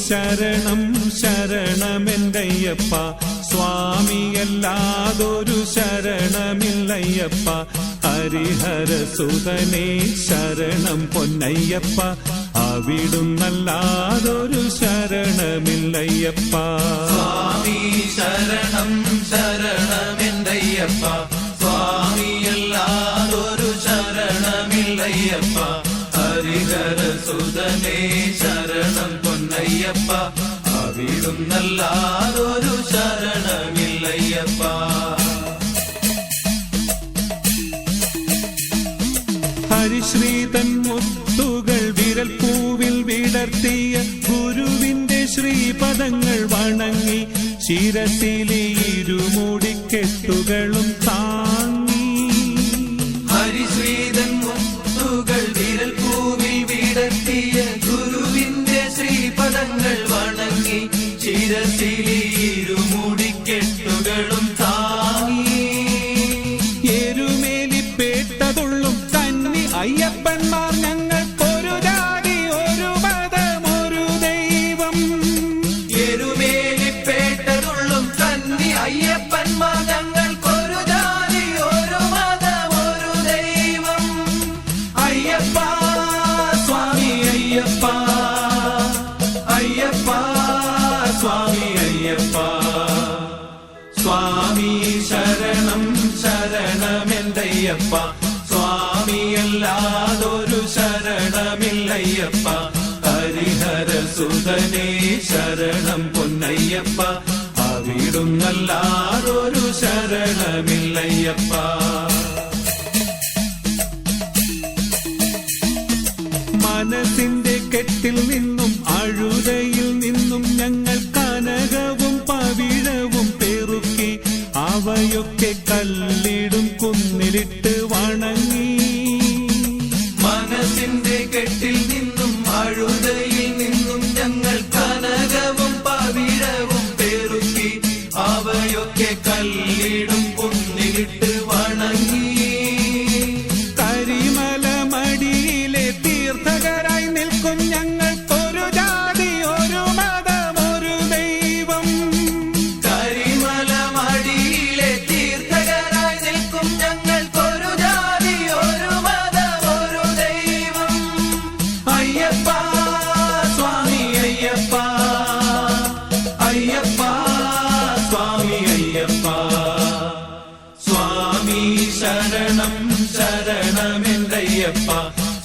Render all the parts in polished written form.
ശരണം ശരണമെന്തയ്യപ്പ സ്വാമിയല്ലാതൊരു ശരണമില്ലയ്യപ്പ ഹരിഹരസുതനേ ശരണം പൊന്നയ്യപ്പ അവിടുന്നല്ലാതൊരു ശരണമില്ലയ്യപ്പ സ്വാമി ശരണം ശരണമെന്തയ്യപ്പ സ്വാമിയല്ലാതൊരു ശരണമില്ലയ്യപ്പ ഹരിഹരസുതനേ ശരണം പൊന്നയ്യപ്പ അവിടുന്നല്ലാതൊരു ശരണമില്ലയ്യപ്പ ഹരിശ്രീതൻ മുത്തുകൾ വിരൽ പൂവിൽ വിടർത്തിയ ഗുരുവിന്റെ ശ്രീപദങ്ങൾ വണങ്ങി ശിരസിലെ ഇരുമുടിക്കെട്ടുകളും താങ്ങി ഹരിശ്രീതൻ മുത്തുകൾ വിരൽ പൂവിൽ വിടർത്തിയ ഗുരുവിന്റെ ശ്രീപദങ്ങൾ വണങ്ങി ശിരസിലെ ഇരുമുടിക്കെട്ടുകളും താങ്ങി എരുമേലിപ്പേട്ടതുള്ളും കന്നി അയ്യപ്പന്മാർ ഞങ്ങൾക്കൊരു ജാതി ഒരു മതം ഒരു ദൈവം എരുമേലിപ്പേട്ടതുള്ളും കന്നി അയ്യപ്പന്മാർ ഞങ്ങൾക്കൊരു ജാതി ഒരു മതം ഒരു ദൈവം അയ്യപ്പ സ്വാമി അയ്യപ്പ അയ്യപ്പ സ്വാമി അയ്യപ്പ സ്വാമി ശരണം ശരണമെന്തയ്യപ്പ സ്വാമിയല്ലാതൊരു ശരണമില്ലയ്യപ്പ ഹരിഹരസുതനേ ശരണം പൊന്നയ്യപ്പ അവിടുന്നല്ലാതൊരു ശരണമില്ലയ്യപ്പ മനസ്സിന്റെ കെട്ടിൽ നിന്നും അഴുതയിൽ നിന്നും ഞങ്ങൾ കനകവും പവിഴവും പെറുക്കി അവയൊക്കെ കല്ലിടും കുന്നിലിട്ട് വണങ്ങി മനസ്സിന്റെ കെട്ടിൽ നിന്നും അഴുതയിൽ നിന്നും ഞങ്ങൾ കനകവും പവിഴവും പെറുക്കി അവയൊക്കെ കല്ലിടും കുന്നിലിട്ട് വണങ്ങി കരിമല മടിയിലെ തീർത്ഥകരായി നിൽക്കും ഞങ്ങൾക്കൊരു ജാതി ഒരു മതം ഒരു ദൈവം കരിമല മടിയിലെ തീർത്ഥകരായി നിൽക്കും ഞങ്ങൾക്കൊരു ജാതി ഒരു മതം ഒരു ദൈവം അയ്യപ്പ സ്വാമി അയ്യപ്പ അയ്യപ്പ സ്വാമി അയ്യപ്പ സ്വാമി ശരണം ശരണമെന്തയ്യപ്പ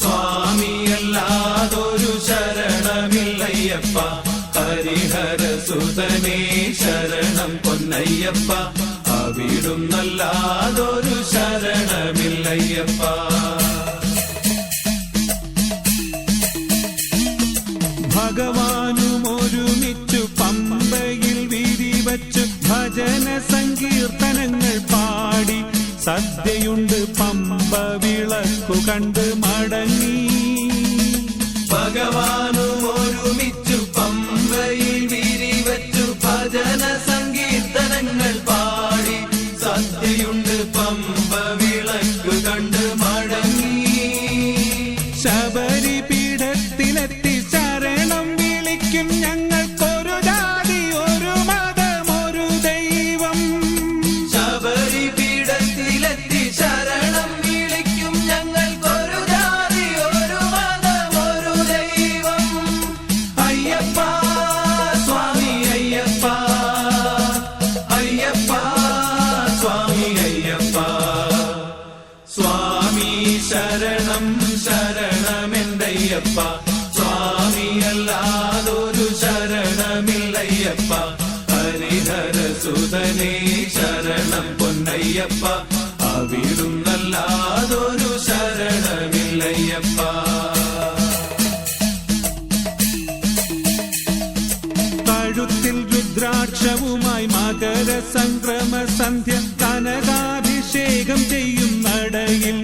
സ്വാമിയല്ലാതൊരു ശരണമില്ലയ്യപ്പ ഹരിഹരസുതനേ ശരണം പൊന്നയ്യപ്പ അവിടുന്നല്ലാതൊരു ശരണമില്ലയ്യപ്പ ഭഗവാനും ഒരുമിച്ചു പമ്പയിൽ വിരിവച്ചു ഭജന സങ്കീർത്തനങ്ങൾ പാടി സദ്യയുണ്ട് പമ്പ വിളക്കു കണ്ട് മടങ്ങി ഭഗവാനും ഒരുമിച്ചു പമ്പയിൽ വിരിവച്ചു ഭജന സങ്കീർത്തനങ്ങൾ പാടി സദ്യയുണ്ട് പമ്പ വിളക്കു കണ്ട് മടങ്ങി ശബരി പീഠത്തിലെത്തി ശരണം വിളിക്കും ഞങ്ങൾക്കൊരു ജാതി ഒരു മതം ഒരു ദൈവം ശബരി പീഠത്തിലെത്തി ശരണം വിളിക്കും ഞങ്ങൾക്കൊരു ജാതി ഒരു മതം ഒരു ദൈവം അയ്യപ്പ സ്വാമി അയ്യപ്പ അയ്യപ്പ സ്വാമി അയ്യപ്പ സ്വാമി ശരണം ശരണമെന്തയ്യപ്പ സ്വാമിയല്ലാതൊരു ശരണമില്ലയ്യപ്പ ഹരിഹരസുതനേ ശരണം പൊന്നയ്യപ്പ അവിടുന്നല്ലാതൊരു ശരണമില്ലയ്യപ്പ കഴുത്തിൽ രുദ്രാക്ഷവുമായി മകര സംക്രമ സന്ധ്യ കനകാഭിഷേകം ചെയ്യും നടയിൽ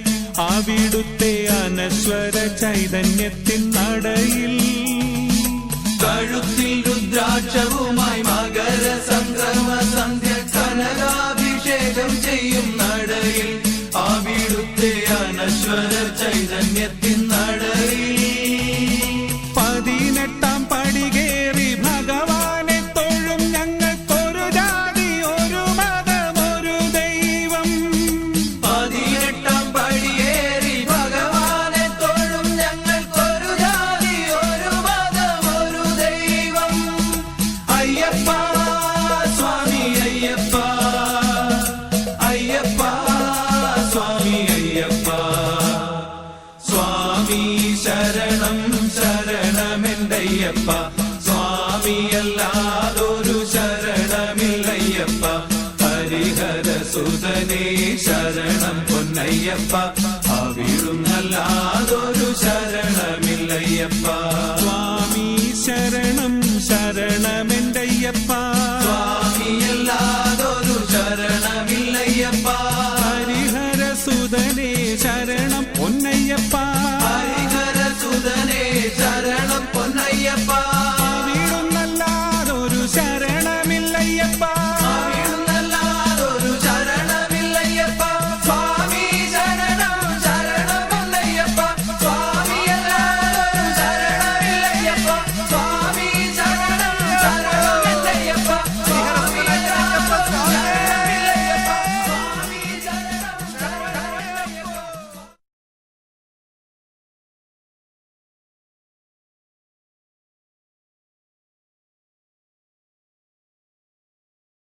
അവിടുത്തെ അനശ്വര ചൈതന്യത്തിൻ നടയിൽ കഴുത്തിൽ രുദ്രാക്ഷവുമായി മകര സംക്രമ സന്ധ്യ കനകാഭിഷേകം ചെയ്യും നടയിൽ അവിടുത്തെ അനശ്വര ചൈതന്യത്തിൻ നടയിൽ 18 പടി കേറി പൊന്നയ്യപ്പ സ്വാമിയല്ലാതൊരു ശരണമില്ലയ്യപ്പ ഹരിഹരസുതനേ ശരണം പൊന്നയ്യപ്പ അവിടുന്നല്ലാതൊരു ശരണമില്ലയ്യപ്പ സ്വാമി ശരണം ശരണമെന്തയ്യപ്പ സ്വാമിയല്ലാതൊരു ശരണമില്ലയ്യപ്പ ഹരിഹരസുതനേ ശരണം പൊന്നയ്യപ്പ